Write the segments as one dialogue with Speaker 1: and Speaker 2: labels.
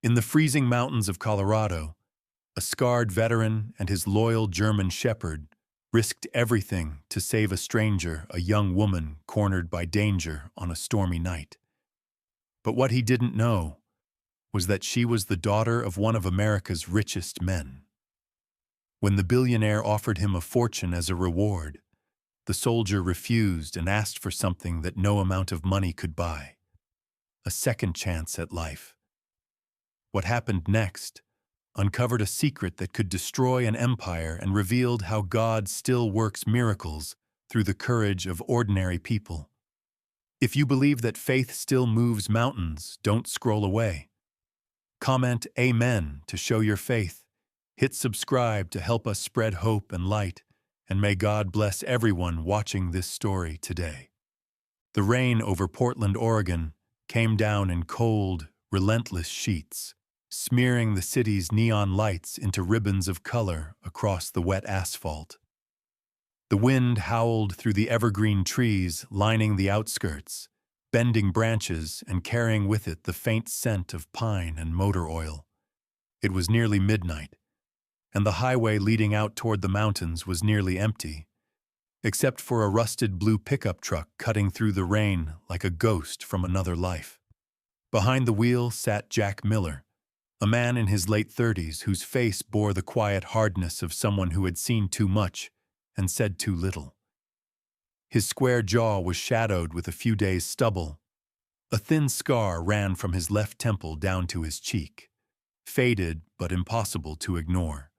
Speaker 1: In the freezing mountains of Colorado, a scarred veteran and his loyal German shepherd risked everything to save a stranger, a young woman cornered by danger on a stormy night. But what he didn't know was that she was the daughter of one of America's richest men. When the billionaire offered him a fortune as a reward, the soldier refused and asked for something that no amount of money could buy: a second chance at life. What happened next uncovered a secret that could destroy an empire and revealed how God still works miracles through the courage of ordinary people. If you believe that faith still moves mountains, don't scroll away. Comment Amen to show your faith. Hit subscribe to help us spread hope and light, and may God bless everyone watching this story today. The rain over Portland, Oregon, came down in cold, relentless sheets, smearing the city's neon lights into ribbons of color across the wet asphalt. The wind howled through the evergreen trees lining the outskirts, bending branches and carrying with it the faint scent of pine and motor oil. It was nearly midnight, and the highway leading out toward the mountains was nearly empty, except for a rusted blue pickup truck cutting through the rain like a ghost from another life. Behind the wheel sat Jack Miller, a man in his late 30s whose face bore the quiet hardness of someone who had seen too much and said too little. His square jaw was shadowed with a few days' stubble. A thin scar ran from his left temple down to his cheek, faded but impossible to ignore.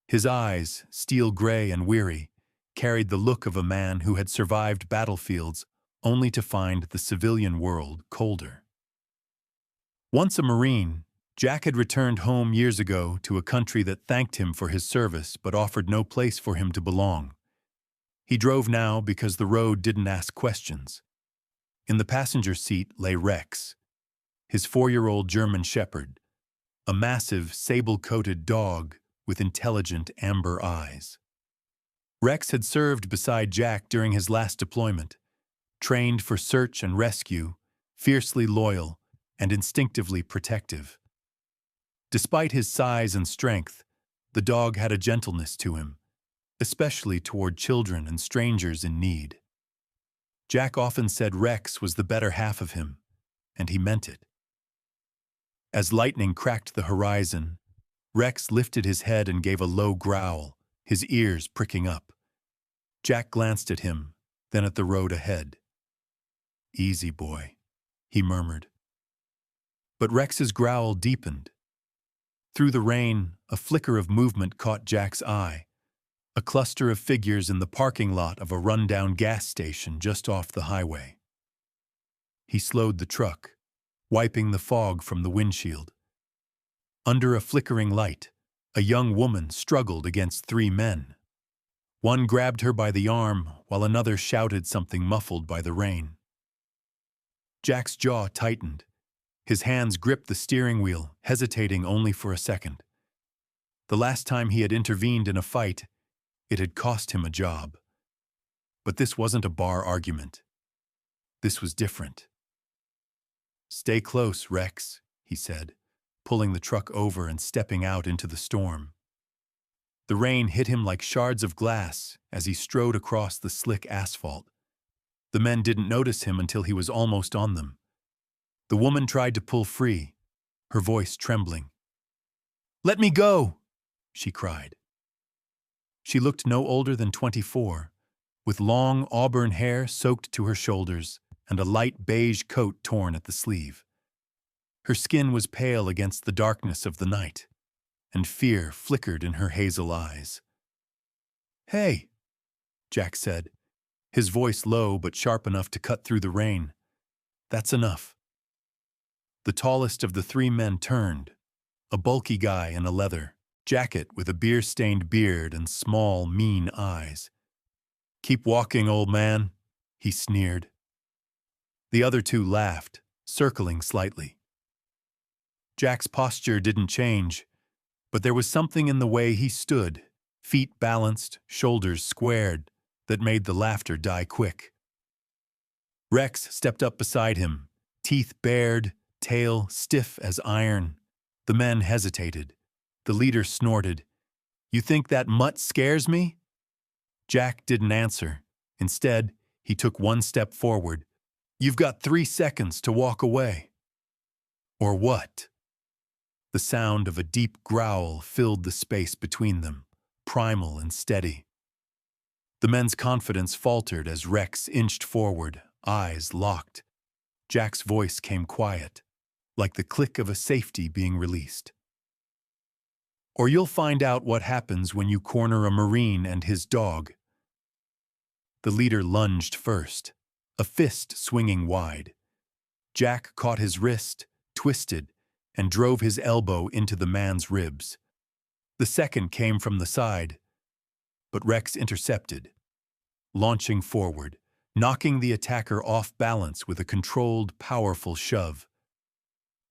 Speaker 1: His eyes, steel gray and weary, carried the look of a man who had survived battlefields only to find the civilian world colder. Once a Marine, Jack had returned home years ago to a country that thanked him for his service but offered no place for him to belong. He drove now because the road didn't ask questions. In the passenger seat lay Rex, his 4-year-old German shepherd, a massive, sable-coated dog with intelligent amber eyes. Rex had served beside Jack during his last deployment, trained for search and rescue, fiercely loyal and instinctively protective. Despite his size and strength, the dog had a gentleness to him, especially toward children and strangers in need. Jack often said Rex was the better half of him, and he meant it. As lightning cracked the horizon, Rex lifted his head and gave a low growl, his ears pricking up. Jack glanced at him, then at the road ahead. "Easy, boy," he murmured. But Rex's growl deepened. Through the rain, a flicker of movement caught Jack's eye, a cluster of figures in the parking lot of a rundown gas station just off the highway. He slowed the truck, wiping the fog from the windshield. Under a flickering light, a young woman struggled against 3 men. One grabbed her by the arm, while another shouted something muffled by the rain. Jack's jaw tightened. His hands gripped the steering wheel, hesitating only for a second. The last time he had intervened in a fight, it had cost him a job. But this wasn't a bar argument. This was different. "Stay close, Rex," he said, pulling the truck over and stepping out into the storm. The rain hit him like shards of glass as he strode across the slick asphalt. The men didn't notice him until he was almost on them. The woman tried to pull free, her voice trembling. "Let me go!" she cried. She looked no older than 24, with long auburn hair soaked to her shoulders and a light beige coat torn at the sleeve. Her skin was pale against the darkness of the night, and fear flickered in her hazel eyes. "Hey," Jack said, his voice low but sharp enough to cut through the rain. "That's enough." The tallest of the 3 men turned, a bulky guy in a leather jacket with a beer-stained beard and small, mean eyes. "Keep walking, old man," he sneered. The other 2 laughed, circling slightly. Jack's posture didn't change, but there was something in the way he stood, feet balanced, shoulders squared, that made the laughter die quick. Rex stepped up beside him, teeth bared, tail stiff as iron, The men hesitated. The leader snorted, "You think that mutt scares me?" Jack didn't answer. Instead, he took one step forward. "You've got 3 seconds to walk away." "Or what?" The sound of a deep growl filled the space between them, primal and steady. The men's confidence faltered as Rex inched forward, eyes locked. Jack's voice came quiet, like the click of a safety being released. "Or you'll find out what happens when you corner a Marine and his dog." The leader lunged first, a fist swinging wide. Jack caught his wrist, twisted, and drove his elbow into the man's ribs. The second came from the side, but Rex intercepted, launching forward, knocking the attacker off balance with a controlled, powerful shove.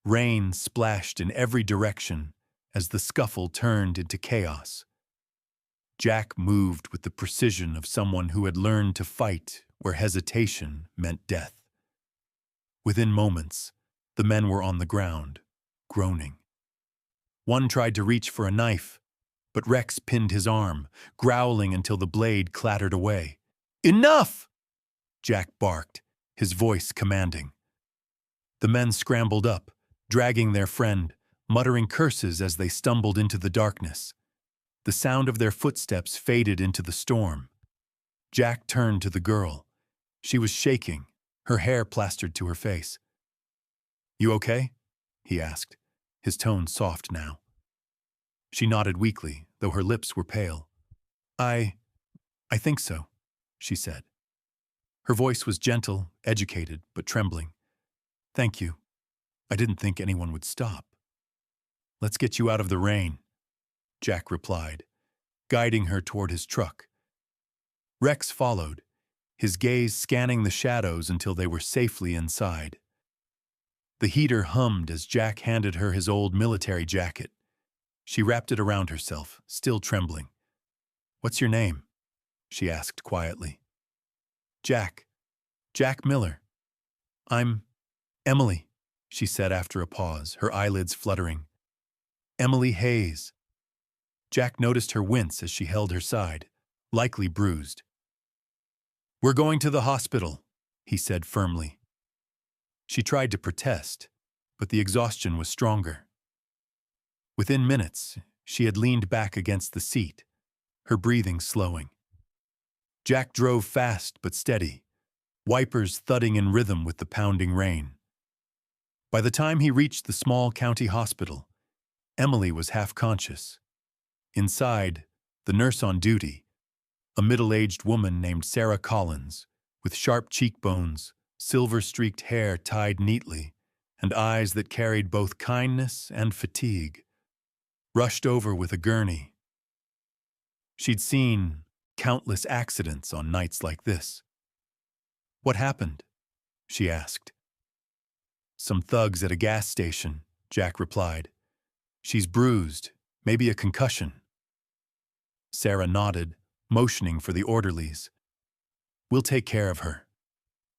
Speaker 1: Rain splashed in every direction as the scuffle turned into chaos. Jack moved with the precision of someone who had learned to fight where hesitation meant death. Within moments, the men were on the ground, groaning. One tried to reach for a knife, but Rex pinned his arm, growling until the blade clattered away. "Enough!" Jack barked, his voice commanding. The men scrambled up, dragging their friend, muttering curses as they stumbled into the darkness. The sound of their footsteps faded into the storm. Jack turned to the girl. She was shaking, her hair plastered to her face. "You okay?" he asked, his tone soft now. She nodded weakly, though her lips were pale. I think so," she said. Her voice was gentle, educated, but trembling. "Thank you. I didn't think anyone would stop." "Let's get you out of the rain," Jack replied, guiding her toward his truck. Rex followed, his gaze scanning the shadows until they were safely inside. The heater hummed as Jack handed her his old military jacket. She wrapped it around herself, still trembling. "What's your name?" she asked quietly. Jack Miller." "I'm Emily," she said after a pause, her eyelids fluttering. "Emily Hayes." Jack noticed her wince as she held her side, likely bruised. "We're going to the hospital," he said firmly. She tried to protest, but the exhaustion was stronger. Within minutes, she had leaned back against the seat, her breathing slowing. Jack drove fast but steady, wipers thudding in rhythm with the pounding rain. By the time he reached the small county hospital, Emily was half conscious. Inside, the nurse on duty, a middle-aged woman named Sarah Collins, with sharp cheekbones, silver-streaked hair tied neatly, and eyes that carried both kindness and fatigue, rushed over with a gurney. She'd seen countless accidents on nights like this. "What happened?" she asked. "Some thugs at a gas station," Jack replied. "She's bruised, maybe a concussion." Sarah nodded, motioning for the orderlies. "We'll take care of her."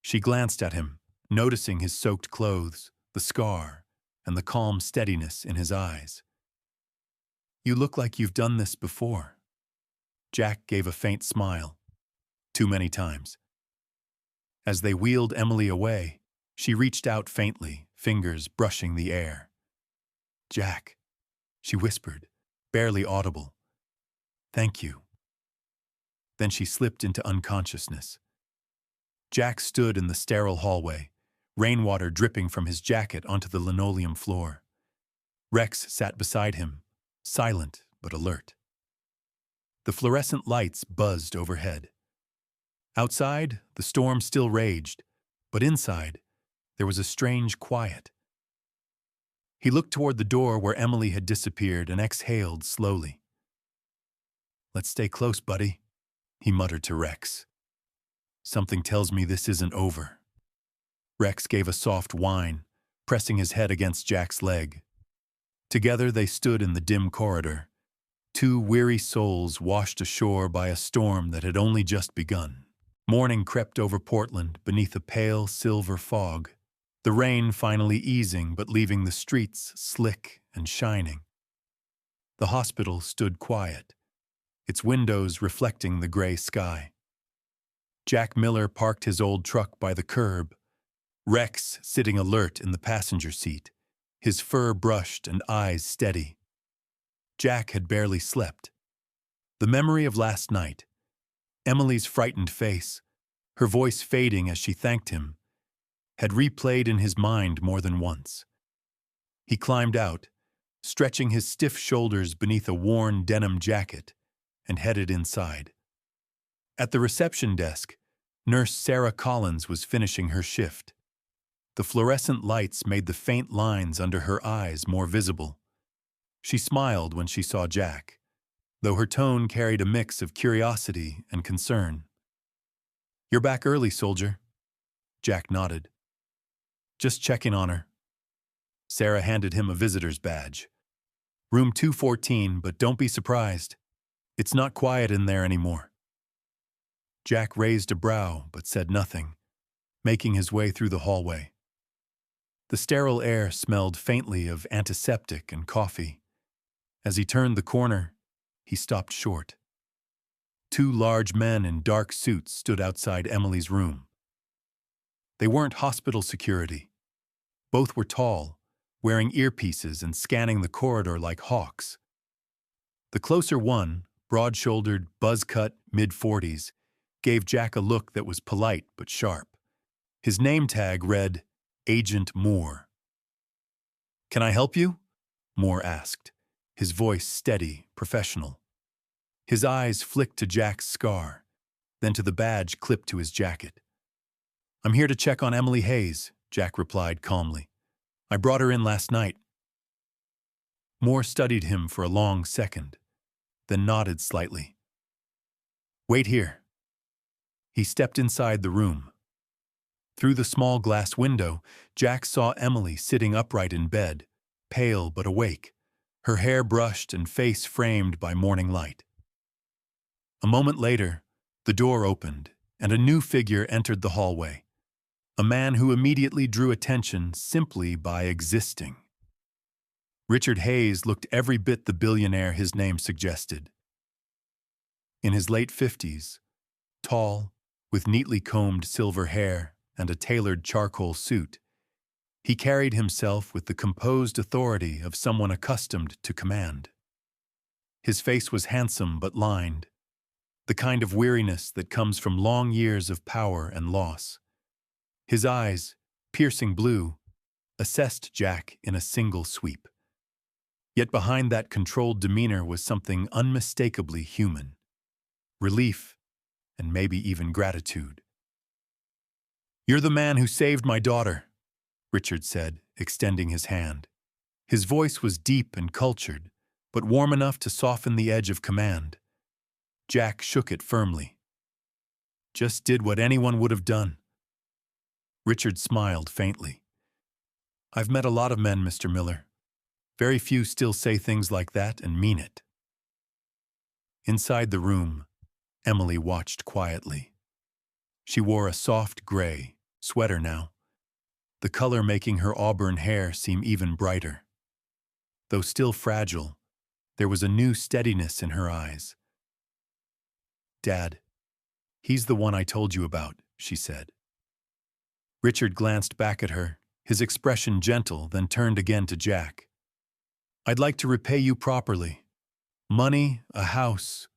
Speaker 1: She glanced at him, noticing his soaked clothes, the scar, and the calm steadiness in his eyes. "You look like you've done this before." Jack gave a faint smile. "Too many times." As they wheeled Emily away, she reached out faintly, fingers brushing the air. "Jack," she whispered, barely audible. "Thank you." Then she slipped into unconsciousness. Jack stood in the sterile hallway, rainwater dripping from his jacket onto the linoleum floor. Rex sat beside him, silent but alert. The fluorescent lights buzzed overhead. Outside, the storm still raged, but inside, there was a strange quiet. He looked toward the door where Emily had disappeared and exhaled slowly. "Let's stay close, buddy," he muttered to Rex. "Something tells me this isn't over." Rex gave a soft whine, pressing his head against Jack's leg. Together they stood in the dim corridor, two weary souls washed ashore by a storm that had only just begun. Morning crept over Portland beneath a pale silver fog. the rain finally easing but leaving the streets slick and shining. The hospital stood quiet, its windows reflecting the gray sky. Jack Miller parked his old truck by the curb, Rex sitting alert in the passenger seat, his fur brushed and eyes steady. Jack had barely slept. The memory of last night, Emily's frightened face, her voice fading as she thanked him, had replayed in his mind more than once. He climbed out, stretching his stiff shoulders beneath a worn denim jacket, and headed inside. At the reception desk, Nurse Sarah Collins was finishing her shift. The fluorescent lights made the faint lines under her eyes more visible. She smiled when she saw Jack, though her tone carried a mix of curiosity and concern. "You're back early, soldier." Jack nodded. "Just checking on her." Sarah handed him a visitor's badge. "Room 214, but don't be surprised. It's not quiet in there anymore." Jack raised a brow but said nothing, making his way through the hallway. The sterile air smelled faintly of antiseptic and coffee. As he turned the corner, he stopped short. Two large men in dark suits stood outside Emily's room. They weren't hospital security. Both were tall, wearing earpieces and scanning the corridor like hawks. The closer one, broad-shouldered, buzz-cut, mid-40s, gave Jack a look that was polite but sharp. His name tag read, Agent Moore. "Can I help you?" Moore asked, his voice steady, professional. His eyes flicked to Jack's scar, then to the badge clipped to his jacket. "I'm here to check on Emily Hayes," Jack replied calmly. "I brought her in last night." Moore studied him for a long second, then nodded slightly. "Wait here." He stepped inside the room. Through the small glass window, Jack saw Emily sitting upright in bed, pale but awake, her hair brushed and face framed by morning light. A moment later, the door opened, and a new figure entered the hallway, a man who immediately drew attention simply by existing. Richard Hayes looked every bit the billionaire his name suggested. In his late 50s, tall, with neatly combed silver hair and a tailored charcoal suit, he carried himself with the composed authority of someone accustomed to command. His face was handsome but lined, the kind of weariness that comes from long years of power and loss. His eyes, piercing blue, assessed Jack in a single sweep. Yet behind that controlled demeanor was something unmistakably human. Relief, and maybe even gratitude. "You're the man who saved my daughter," Richard said, extending his hand. His voice was deep and cultured, but warm enough to soften the edge of command. Jack shook it firmly. "Just did what anyone would have done." Richard smiled faintly. "I've met a lot of men, Mr. Miller. Very few still say things like that and mean it." Inside the room, Emily watched quietly. She wore a soft gray sweater now, the color making her auburn hair seem even brighter. Though still fragile, there was a new steadiness in her eyes. "Dad, he's the one I told you about," she said. Richard glanced back at her, his expression gentle, then turned again to Jack. "I'd like to repay you properly. Money, a house,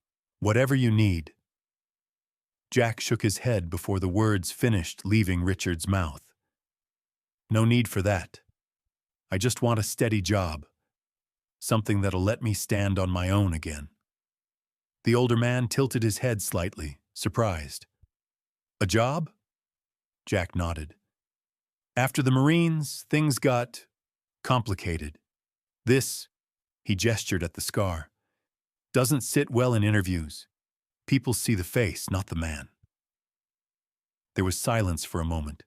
Speaker 1: whatever you need." Jack shook his head before the words finished leaving Richard's mouth. "No need for that. I just want a steady job. Something that'll let me stand on my own again." The older man tilted his head slightly, surprised. "A job?" Jack nodded. "After the Marines, things got complicated. This," he gestured at the scar, "doesn't sit well in interviews. People see the face, not the man." There was silence for a moment,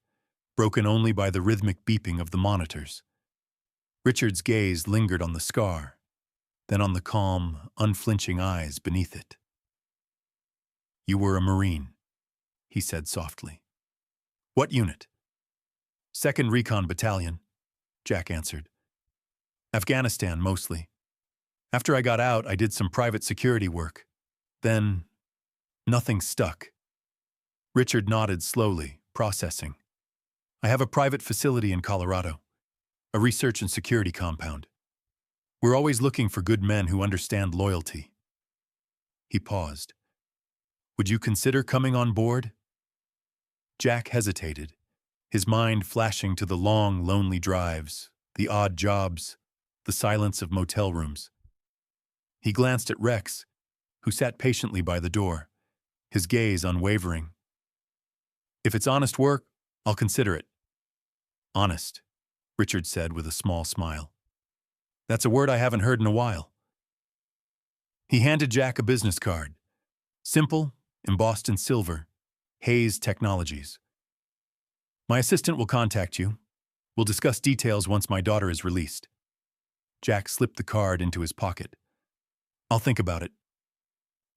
Speaker 1: broken only by the rhythmic beeping of the monitors. Richard's gaze lingered on the scar, then on the calm, unflinching eyes beneath it. "You were a Marine," he said softly. "What unit?" 2nd Recon Battalion, Jack answered. Afghanistan, mostly. After I got out, I did some private security work. Then, nothing stuck. Richard nodded slowly, processing. I have a private facility in Colorado, a research and security compound. We're always looking for good men who understand loyalty. He paused. Would you consider coming on board? Jack hesitated, his mind flashing to the long, lonely drives, the odd jobs, the silence of motel rooms. He glanced at Rex, who sat patiently by the door, his gaze unwavering. If it's honest work, I'll consider it. Honest, Richard said with a small smile. That's a word I haven't heard in a while. He handed Jack a business card. Simple, embossed in silver, Hayes Technologies. My assistant will contact you. We'll discuss details once my daughter is released. Jack slipped the card into his pocket. I'll think about it.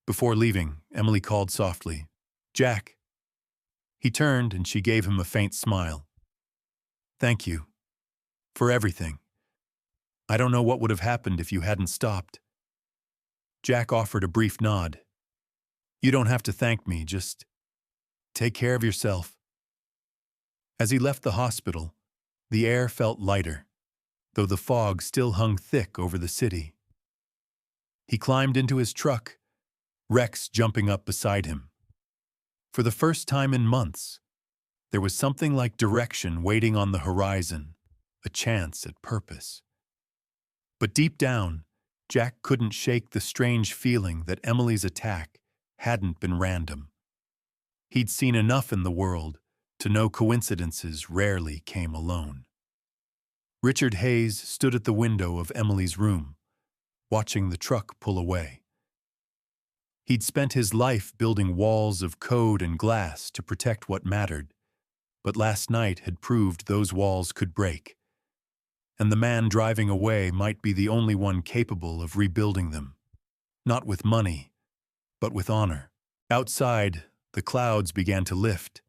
Speaker 1: Before leaving, Emily called softly, Jack. He turned and she gave him a faint smile. Thank you. For everything. I don't know what would have happened if you hadn't stopped. Jack offered a brief nod. You don't have to thank me, just take care of yourself. As he left the hospital, the air felt lighter, though the fog still hung thick over the city. He climbed into his truck, Rex jumping up beside him. For the first time in months, there was something like direction waiting on the horizon, a chance at purpose. But deep down, Jack couldn't shake the strange feeling that Emily's attack hadn't been random. He'd seen enough in the world to know coincidences rarely came alone. Richard Hayes stood at the window of Emily's room, watching the truck pull away. He'd spent his life building walls of code and glass to protect what mattered, but last night had proved those walls could break, and the man driving away might be the only one capable of rebuilding them, not with money, but with honor. Outside, the clouds began to lift,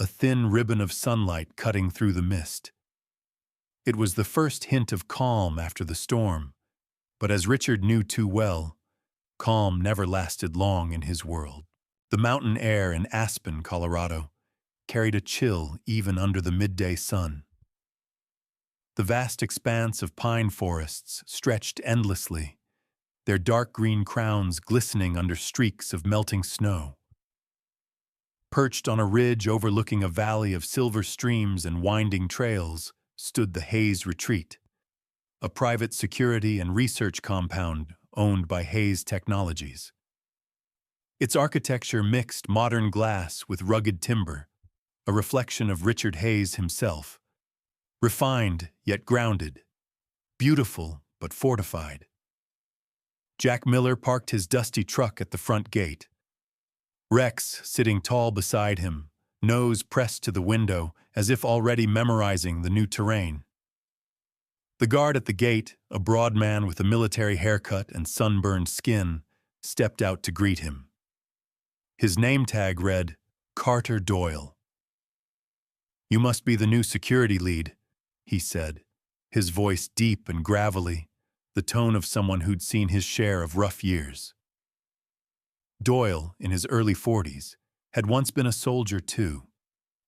Speaker 1: a thin ribbon of sunlight cutting through the mist. It was the first hint of calm after the storm, but as Richard knew too well, calm never lasted long in his world. The mountain air in Aspen, Colorado, carried a chill even under the midday sun. The vast expanse of pine forests stretched endlessly, their dark green crowns glistening under streaks of melting snow. Perched on a ridge overlooking a valley of silver streams and winding trails stood the Hayes Retreat, a private security and research compound owned by Hayes Technologies. Its architecture mixed modern glass with rugged timber, a reflection of Richard Hayes himself. Refined yet grounded, beautiful but fortified. Jack Miller parked his dusty truck at the front gate. Rex, sitting tall beside him, nose pressed to the window as if already memorizing the new terrain. The guard at the gate, a broad man with a military haircut and sunburned skin, stepped out to greet him. His name tag read, Carter Doyle. You must be the new security lead, he said, his voice deep and gravelly, the tone of someone who'd seen his share of rough years. Doyle, in his early 40s, had once been a soldier too,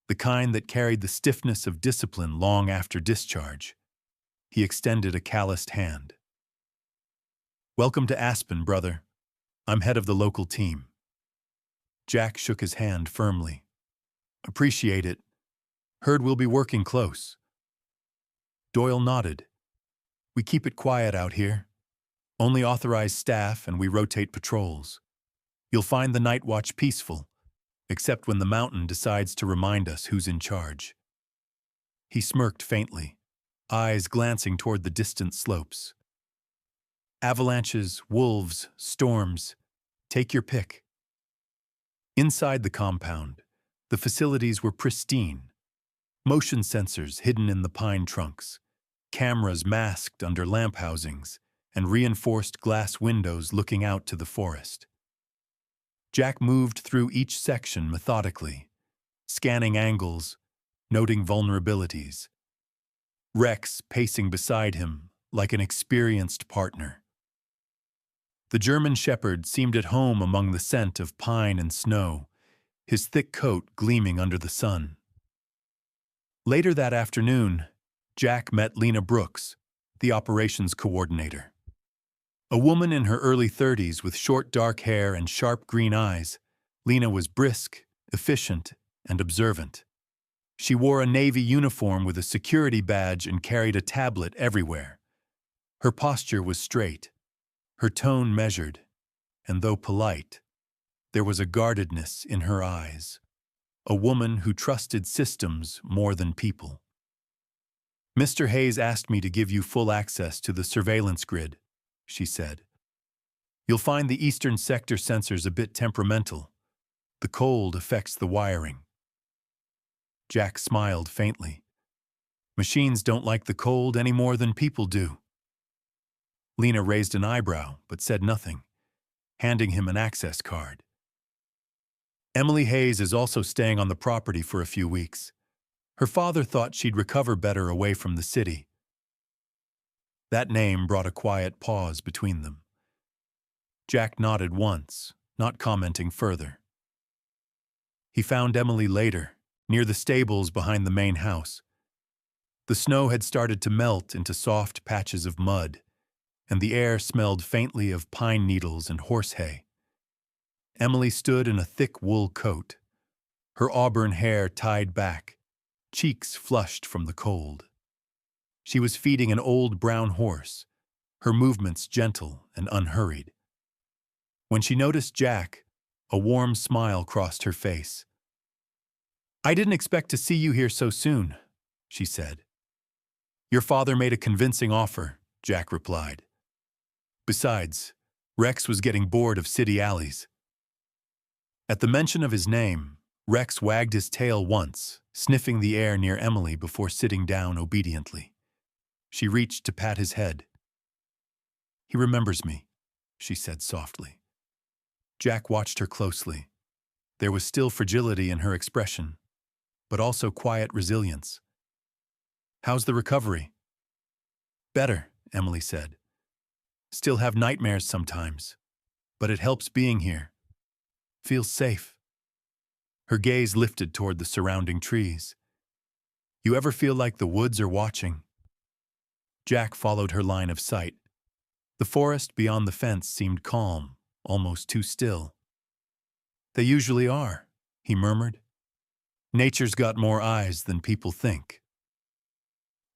Speaker 1: the kind that carried the stiffness of discipline long after discharge. He extended a calloused hand. Welcome to Aspen, brother. I'm head of the local team. Jack shook his hand firmly. Appreciate it. Heard we'll be working close. Doyle nodded. We keep it quiet out here. Only authorized staff and we rotate patrols. You'll find the night watch peaceful, except when the mountain decides to remind us who's in charge. He smirked faintly, eyes glancing toward the distant slopes. Avalanches, wolves, storms. Take your pick. Inside the compound, the facilities were pristine. Motion sensors hidden in the pine trunks, cameras masked under lamp housings, and reinforced glass windows looking out to the forest. Jack moved through each section methodically, scanning angles, noting vulnerabilities. Rex pacing beside him like an experienced partner. The German shepherd seemed at home among the scent of pine and snow, his thick coat gleaming under the sun. Later that afternoon, Jack met Lena Brooks, the operations coordinator. A woman in her early 30s with short dark hair and sharp green eyes, Lena was brisk, efficient, and observant. She wore a Navy uniform with a security badge and carried a tablet everywhere. Her posture was straight, her tone measured, and though polite, there was a guardedness in her eyes. A woman who trusted systems more than people. "Mr. Hayes asked me to give you full access to the surveillance grid," she said. "You'll find the eastern sector sensors a bit temperamental. The cold affects the wiring." Jack smiled faintly. "Machines don't like the cold any more than people do." Lena raised an eyebrow but said nothing, handing him an access card. "Emily Hayes is also staying on the property for a few weeks. Her father thought she'd recover better away from the city." That name brought a quiet pause between them. Jack nodded once, not commenting further. He found Emily later, near the stables behind the main house. The snow had started to melt into soft patches of mud, and the air smelled faintly of pine needles and horse hay. Emily stood in a thick wool coat, her auburn hair tied back, cheeks flushed from the cold. She was feeding an old brown horse, her movements gentle and unhurried. When she noticed Jack, a warm smile crossed her face. "I didn't expect to see you here so soon," she said. "Your father made a convincing offer," Jack replied. Besides, Rex was getting bored of city alleys. At the mention of his name, Rex wagged his tail once, sniffing the air near Emily before sitting down obediently. She reached to pat his head. "He remembers me," she said softly. Jack watched her closely. There was still fragility in her expression, but also quiet resilience. "How's the recovery?" "Better," Emily said. "Still have nightmares sometimes, but it helps being here. Feels safe." Her gaze lifted toward the surrounding trees. "You ever feel like the woods are watching?" Jack followed her line of sight. The forest beyond the fence seemed calm, almost too still. "They usually are," he murmured. "Nature's got more eyes than people think."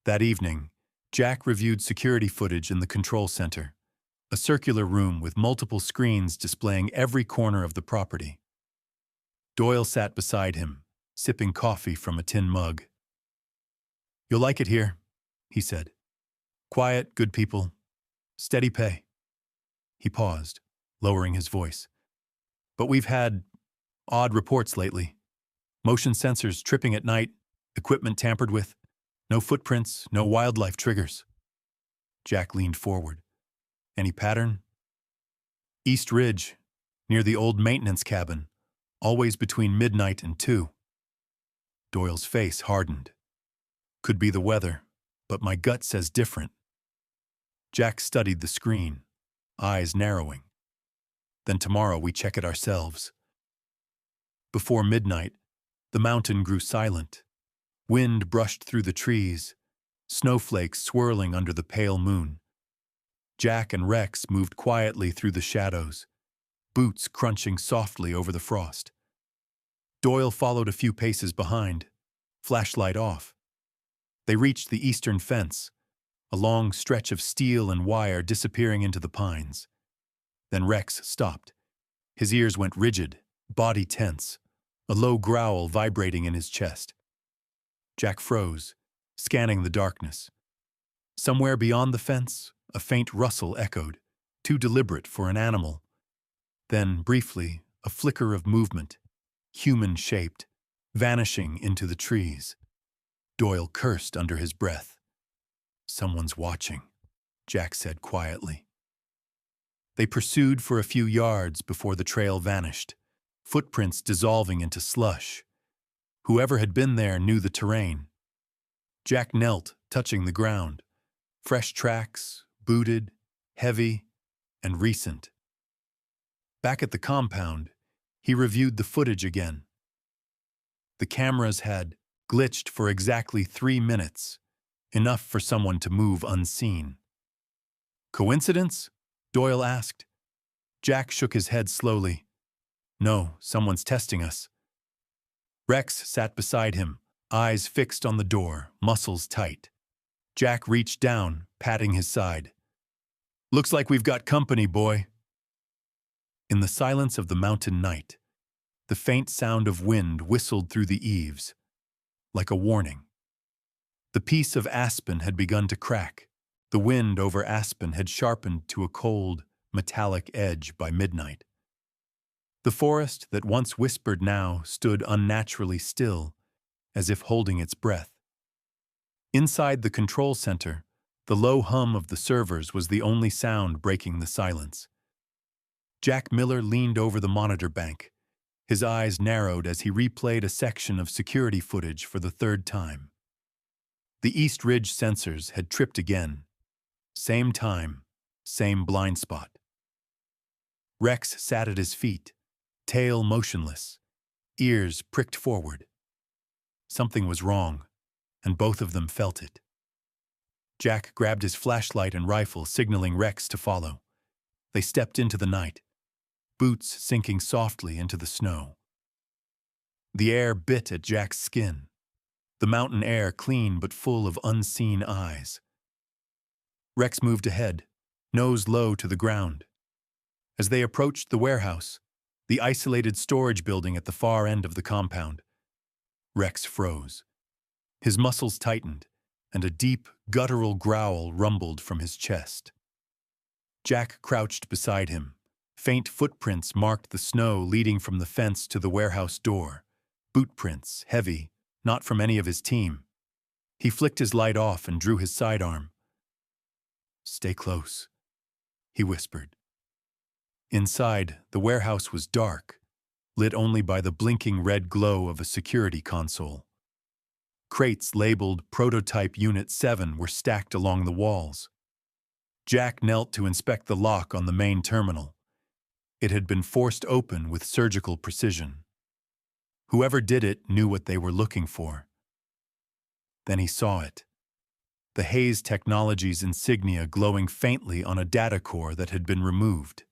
Speaker 1: That evening, Jack reviewed security footage in the control center, a circular room with multiple screens displaying every corner of the property. Doyle sat beside him, sipping coffee from a tin mug. "You'll like it here," he said. "Quiet, good people, steady pay." He paused, lowering his voice. "But we've had odd reports lately. Motion sensors tripping at night, equipment tampered with, no footprints, no wildlife triggers." Jack leaned forward. "Any pattern?" "East Ridge, near the old maintenance cabin, always between midnight and 2. Doyle's face hardened. "Could be the weather, but my gut says different." Jack studied the screen, eyes narrowing. "Then tomorrow we check it ourselves." Before midnight, the mountain grew silent. Wind brushed through the trees, snowflakes swirling under the pale moon. Jack and Rex moved quietly through the shadows, boots crunching softly over the frost. Doyle followed a few paces behind, flashlight off. They reached the eastern fence, a long stretch of steel and wire disappearing into the pines. Then Rex stopped. His ears went rigid, body tense, a low growl vibrating in his chest. Jack froze, scanning the darkness. Somewhere beyond the fence, a faint rustle echoed, too deliberate for an animal. Then, briefly, a flicker of movement, human-shaped, vanishing into the trees. Doyle cursed under his breath. "Someone's watching," Jack said quietly. They pursued for a few yards before the trail vanished, footprints dissolving into slush. Whoever had been there knew the terrain. Jack knelt, touching the ground. Fresh tracks, booted, heavy, and recent. Back at the compound, he reviewed the footage again. The cameras had glitched for exactly 3 minutes, enough for someone to move unseen. Coincidence? Doyle asked. Jack shook his head slowly. No, someone's testing us. Rex sat beside him, eyes fixed on the door, muscles tight. Jack reached down, patting his side. Looks like we've got company, boy. In the silence of the mountain night, the faint sound of wind whistled through the eaves, like a warning. The piece of aspen had begun to crack. The wind over aspen had sharpened to a cold, metallic edge by midnight. The forest that once whispered now stood unnaturally still, as if holding its breath. Inside the control center, the low hum of the servers was the only sound breaking the silence. Jack Miller leaned over the monitor bank. His eyes narrowed as he replayed a section of security footage for the third time. The East Ridge sensors had tripped again. Same time, same blind spot. Rex sat at his feet, tail motionless, ears pricked forward. Something was wrong, and both of them felt it. Jack grabbed his flashlight and rifle, signaling Rex to follow. They stepped into the night, boots sinking softly into the snow. The air bit at Jack's skin, the mountain air clean but full of unseen eyes. Rex moved ahead, nose low to the ground. As they approached the warehouse, the isolated storage building at the far end of the compound, Rex froze. His muscles tightened, and a deep, guttural growl rumbled from his chest. Jack crouched beside him. Faint footprints marked the snow leading from the fence to the warehouse door. Boot prints, heavy, not from any of his team. He flicked his light off and drew his sidearm. "Stay close," he whispered. Inside, the warehouse was dark, lit only by the blinking red glow of a security console. Crates labeled Prototype Unit 7 were stacked along the walls. Jack knelt to inspect the lock on the main terminal. It had been forced open with surgical precision. Whoever did it knew what they were looking for. Then he saw it. The Hayes Technologies insignia glowing faintly on a data core that had been removed.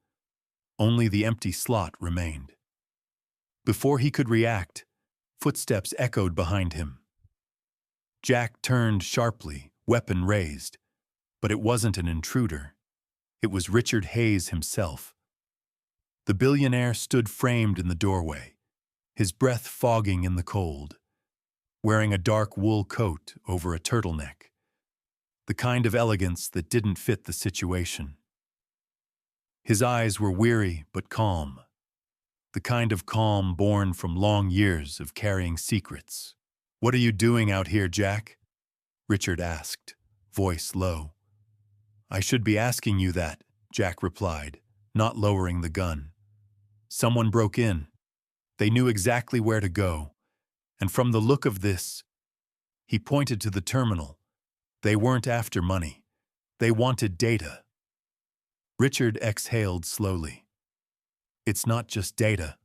Speaker 1: Only the empty slot remained. Before he could react, footsteps echoed behind him. Jack turned sharply, weapon raised. But it wasn't an intruder. It was Richard Hayes himself. The billionaire stood framed in the doorway, his breath fogging in the cold, wearing a dark wool coat over a turtleneck, the kind of elegance that didn't fit the situation. His eyes were weary but calm, the kind of calm born from long years of carrying secrets. "What are you doing out here, Jack?" Richard asked, voice low. "I should be asking you that," Jack replied, not lowering the gun. "Someone broke in. They knew exactly where to go. And from the look of this," he pointed to the terminal, "they weren't after money. They wanted data." Richard exhaled slowly. "It's not just data."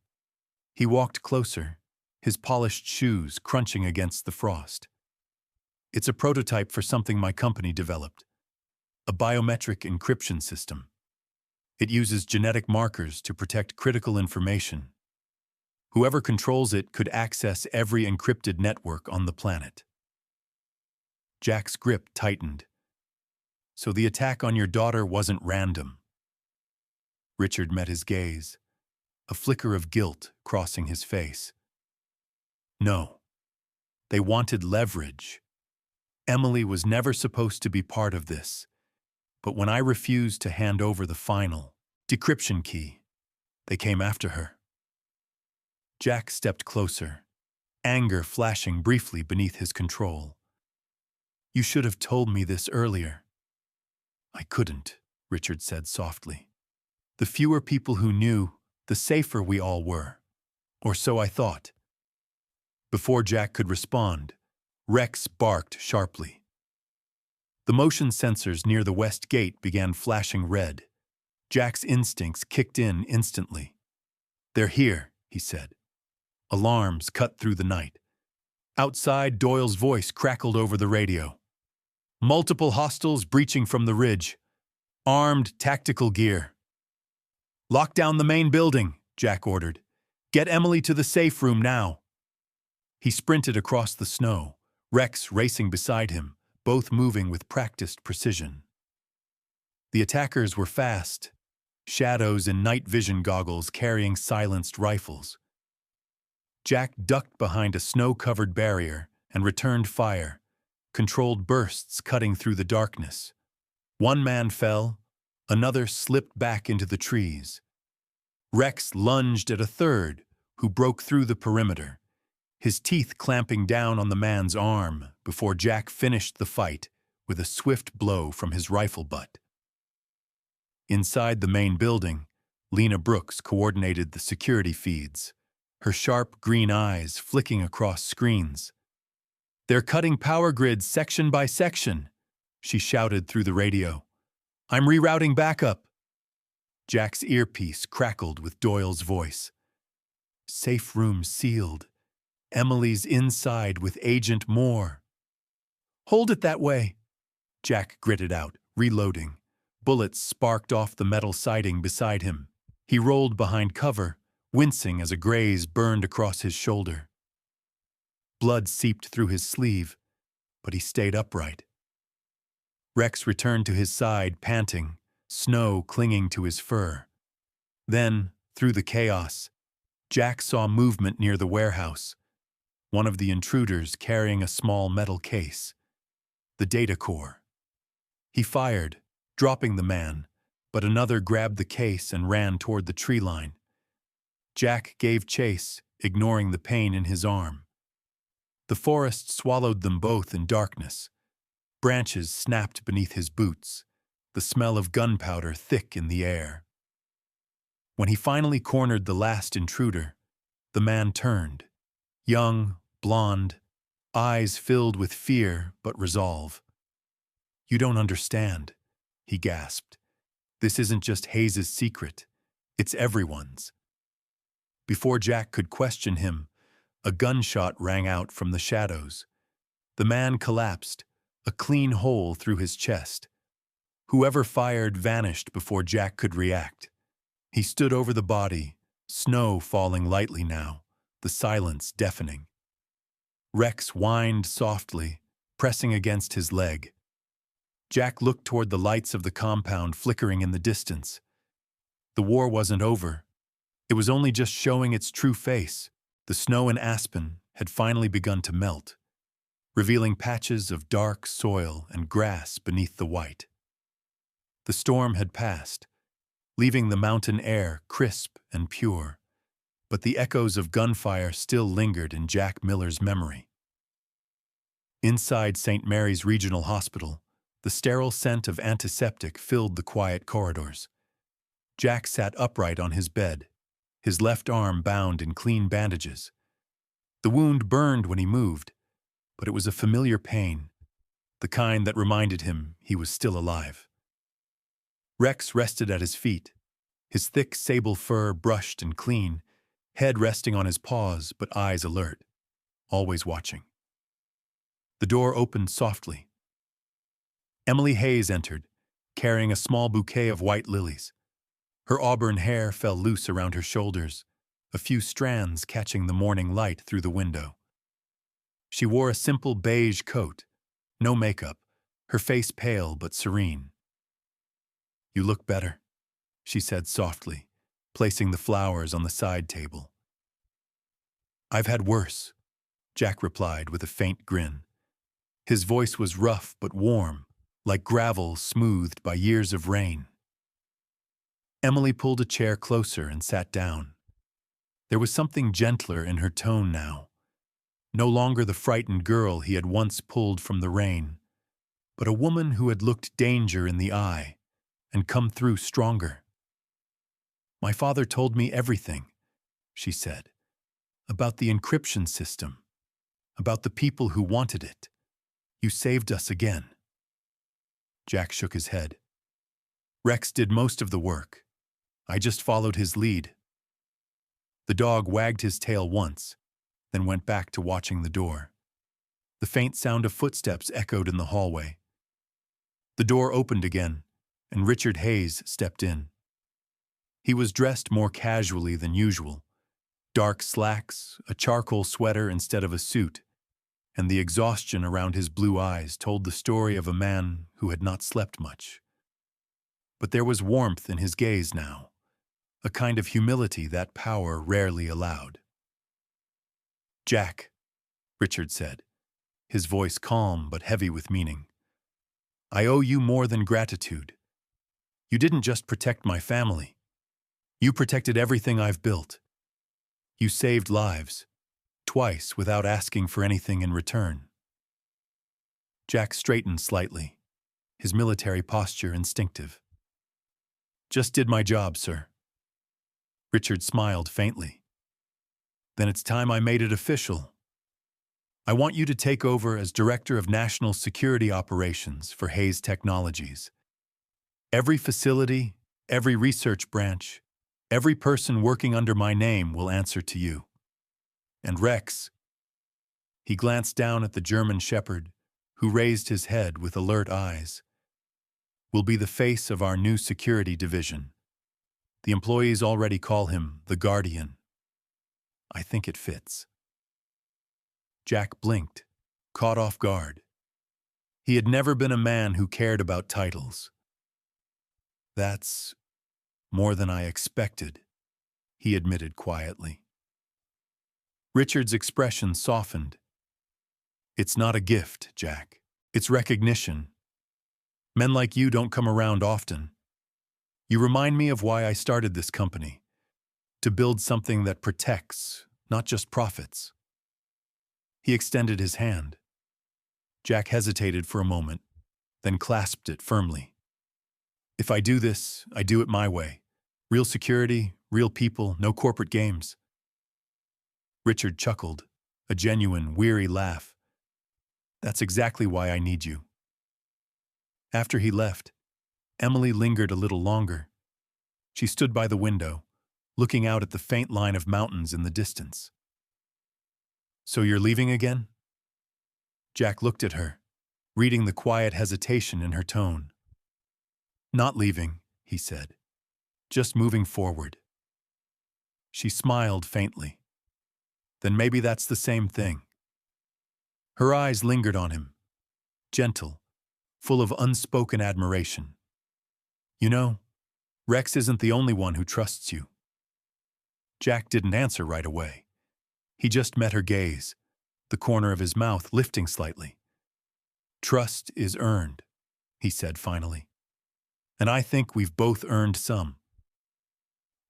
Speaker 1: He walked closer, his polished shoes crunching against the frost. "It's a prototype for something my company developed. A biometric encryption system. It uses genetic markers to protect critical information. Whoever controls it could access every encrypted network on the planet." Jack's grip tightened. "So the attack on your daughter wasn't random?" Richard met his gaze, a flicker of guilt crossing his face. "No. They wanted leverage. Emily was never supposed to be part of this. But when I refused to hand over the final decryption key, they came after her." Jack stepped closer, anger flashing briefly beneath his control. "You should have told me this earlier." "I couldn't," Richard said softly. "The fewer people who knew, the safer we all were. Or so I thought." Before Jack could respond, Rex barked sharply. The motion sensors near the west gate began flashing red. Jack's instincts kicked in instantly. "They're here," he said. Alarms cut through the night. Outside, Doyle's voice crackled over the radio. "Multiple hostiles breaching from the ridge. Armed tactical gear." "Lock down the main building," Jack ordered. "Get Emily to the safe room now." He sprinted across the snow, Rex racing beside him, both moving with practiced precision. The attackers were fast, shadows in night vision goggles carrying silenced rifles. Jack ducked behind a snow-covered barrier and returned fire, controlled bursts cutting through the darkness. One man fell, another slipped back into the trees. Rex lunged at a third, who broke through the perimeter, his teeth clamping down on the man's arm before Jack finished the fight with a swift blow from his rifle butt. Inside the main building, Lena Brooks coordinated the security feeds, her sharp green eyes flicking across screens. "They're cutting power grids section by section," she shouted through the radio. "I'm rerouting backup." Jack's earpiece crackled with Doyle's voice. "Safe room sealed. Emily's inside with Agent Moore." "Hold it that way," Jack gritted out, reloading. Bullets sparked off the metal siding beside him. He rolled behind cover, wincing as a graze burned across his shoulder. Blood seeped through his sleeve, but he stayed upright. Rex returned to his side, panting, snow clinging to his fur. Then, through the chaos, Jack saw movement near the warehouse, one of the intruders carrying a small metal case. The data core. He fired, dropping the man, but another grabbed the case and ran toward the tree line. Jack gave chase, ignoring the pain in his arm. The forest swallowed them both in darkness. Branches snapped beneath his boots, the smell of gunpowder thick in the air. When he finally cornered the last intruder, the man turned. Young, blonde, eyes filled with fear but resolve. "You don't understand," he gasped. "This isn't just Hayes's secret. It's everyone's." Before Jack could question him, a gunshot rang out from the shadows. The man collapsed, a clean hole through his chest. Whoever fired vanished before Jack could react. He stood over the body, snow falling lightly now, the silence deafening. Rex whined softly, pressing against his leg. Jack looked toward the lights of the compound flickering in the distance. The war wasn't over. It was only just showing its true face. The snow in Aspen had finally begun to melt, revealing patches of dark soil and grass beneath the white. The storm had passed, leaving the mountain air crisp and pure, but the echoes of gunfire still lingered in Jack Miller's memory. Inside St. Mary's Regional Hospital, the sterile scent of antiseptic filled the quiet corridors. Jack sat upright on his bed, his left arm bound in clean bandages. The wound burned when he moved, but it was a familiar pain, the kind that reminded him he was still alive. Rex rested at his feet, his thick sable fur brushed and clean, head resting on his paws but eyes alert, always watching. The door opened softly. Emily Hayes entered, carrying a small bouquet of white lilies. Her auburn hair fell loose around her shoulders, a few strands catching the morning light through the window. She wore a simple beige coat, no makeup, her face pale but serene. "You look better," she said softly, placing the flowers on the side table. "I've had worse," Jack replied with a faint grin. His voice was rough but warm, like gravel smoothed by years of rain. Emily pulled a chair closer and sat down. There was something gentler in her tone now. No longer the frightened girl he had once pulled from the rain, but a woman who had looked danger in the eye and come through stronger. "My father told me everything," she said, "about the encryption system, about the people who wanted it. You saved us again." Jack shook his head. Rex did most of the work. I just followed his lead. The dog wagged his tail once, then went back to watching the door. The faint sound of footsteps echoed in the hallway. The door opened again, and Richard Hayes stepped in. He was dressed more casually than usual. Dark slacks, a charcoal sweater instead of a suit, and the exhaustion around his blue eyes told the story of a man who had not slept much. But there was warmth in his gaze now, a kind of humility that power rarely allowed. "Jack," Richard said, his voice calm but heavy with meaning, "I owe you more than gratitude. You didn't just protect my family. You protected everything I've built. You saved lives, twice without asking for anything in return." Jack straightened slightly, his military posture instinctive. "Just did my job, sir." Richard smiled faintly. "Then it's time I made it official. I want you to take over as Director of National Security Operations for Hayes Technologies. Every facility, every research branch, every person working under my name will answer to you. And Rex," he glanced down at the German shepherd, who raised his head with alert eyes, "will be the face of our new security division. The employees already call him the Guardian. I think it fits." Jack blinked, caught off guard. He had never been a man who cared about titles. "That's more than I expected," he admitted quietly. Richard's expression softened. "It's not a gift, Jack. It's recognition. Men like you don't come around often. You remind me of why I started this company, to build something that protects, not just profits." He extended his hand. Jack hesitated for a moment, then clasped it firmly. "If I do this, I do it my way. Real security, real people, no corporate games." Richard chuckled, a genuine, weary laugh. "That's exactly why I need you." After he left, Emily lingered a little longer. She stood by the window, looking out at the faint line of mountains in the distance. "So you're leaving again?" Jack looked at her, reading the quiet hesitation in her tone. "Not leaving," he said. "Just moving forward." She smiled faintly. "Then maybe that's the same thing." Her eyes lingered on him, gentle, full of unspoken admiration. "You know, Rex isn't the only one who trusts you." Jack didn't answer right away. He just met her gaze, the corner of his mouth lifting slightly. "Trust is earned," he said finally. "And I think we've both earned some."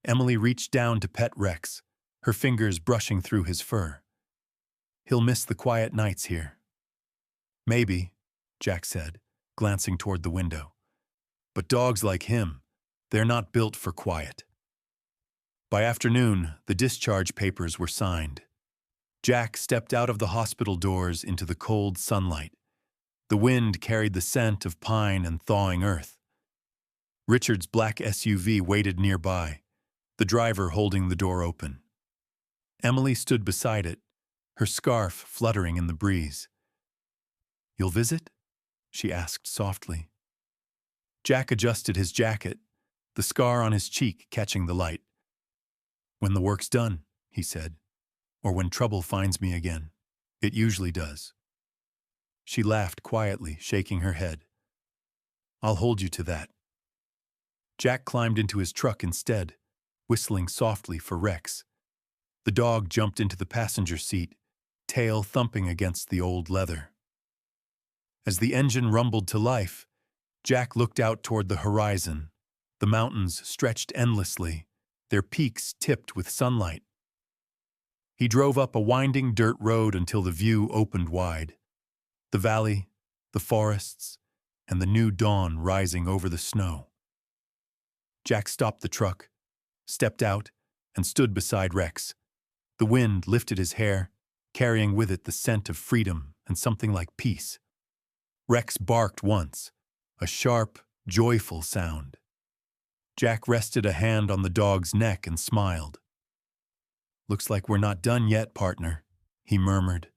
Speaker 1: Emily reached down to pet Rex, her fingers brushing through his fur. "He'll miss the quiet nights here." "Maybe," Jack said, glancing toward the window. "But dogs like him, they're not built for quiet." By afternoon, the discharge papers were signed. Jack stepped out of the hospital doors into the cold sunlight. The wind carried the scent of pine and thawing earth. Richard's black SUV waited nearby, the driver holding the door open. Emily stood beside it, her scarf fluttering in the breeze. "You'll visit?" she asked softly. Jack adjusted his jacket, the scar on his cheek catching the light. "When the work's done," he said, "or when trouble finds me again. It usually does." She laughed quietly, shaking her head. "I'll hold you to that." Jack climbed into his truck instead, whistling softly for Rex. The dog jumped into the passenger seat, tail thumping against the old leather. As the engine rumbled to life, Jack looked out toward the horizon. The mountains stretched endlessly, their peaks tipped with sunlight. He drove up a winding dirt road until the view opened wide. The valley, the forests, and the new dawn rising over the snow. Jack stopped the truck, stepped out, and stood beside Rex. The wind lifted his hair, carrying with it the scent of freedom and something like peace. Rex barked once, a sharp, joyful sound. Jack rested a hand on the dog's neck and smiled. "Looks like we're not done yet, partner," he murmured.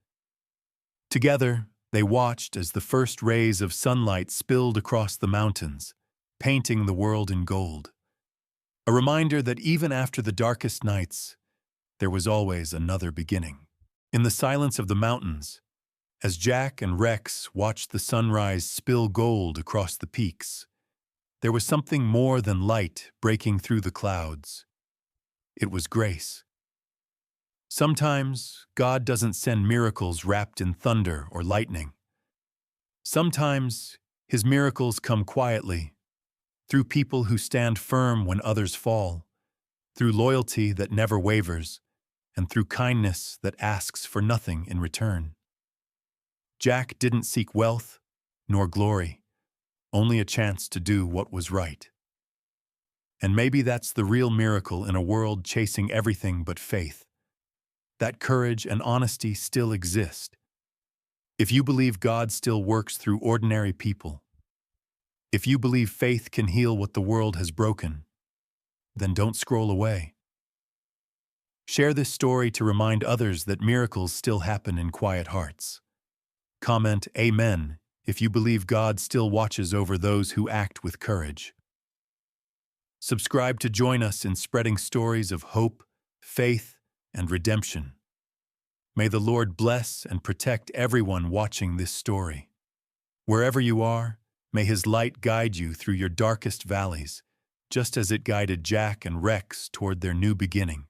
Speaker 1: Together, they watched as the first rays of sunlight spilled across the mountains, painting the world in gold. A reminder that even after the darkest nights, there was always another beginning. In the silence of the mountains, as Jack and Rex watched the sunrise spill gold across the peaks, there was something more than light breaking through the clouds. It was grace. Sometimes God doesn't send miracles wrapped in thunder or lightning. Sometimes His miracles come quietly, through people who stand firm when others fall, through loyalty that never wavers, and through kindness that asks for nothing in return. Jack didn't seek wealth nor glory, only a chance to do what was right. And maybe that's the real miracle in a world chasing everything but faith. That courage and honesty still exist. If you believe God still works through ordinary people, if you believe faith can heal what the world has broken, then don't scroll away. Share this story to remind others that miracles still happen in quiet hearts. Comment Amen if you believe God still watches over those who act with courage. Subscribe to join us in spreading stories of hope, faith, and redemption. May the Lord bless and protect everyone watching this story. Wherever you are, may His light guide you through your darkest valleys, just as it guided Jack and Rex toward their new beginning.